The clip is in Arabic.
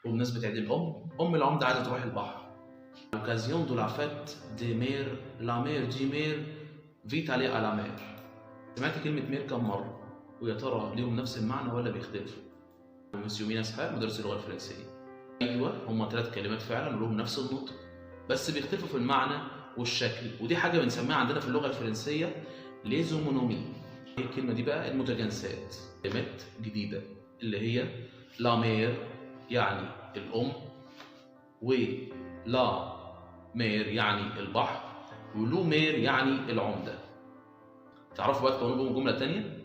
وبمناسبة عيد الأم، أم العمدة عايزة تروح البحر. L'occasion de la fête des mères, la mère dit mère vite aller à la mer. سمعت كلمة مير كم مرة؟ ويا ترى ليهم نفس المعنى ولا بيختلفوا؟ مسيو مينا اسحاق مدرس اللغة الفرنسية. أيوه، هما 3 كلمات فعلا ولهم نفس النطق، بس بيختلفوا في المعنى والشكل، ودي حاجة بنسميها عندنا في اللغة الفرنسية ليزومونومي. الكلمة دي بقى المتجانسات، كلمات جديدة اللي هي لا مير يعني الأم، ولا مير يعني البحر، ولو مير يعني العمدة. تعرفوا بقى تكونوا بهم جملة تانية؟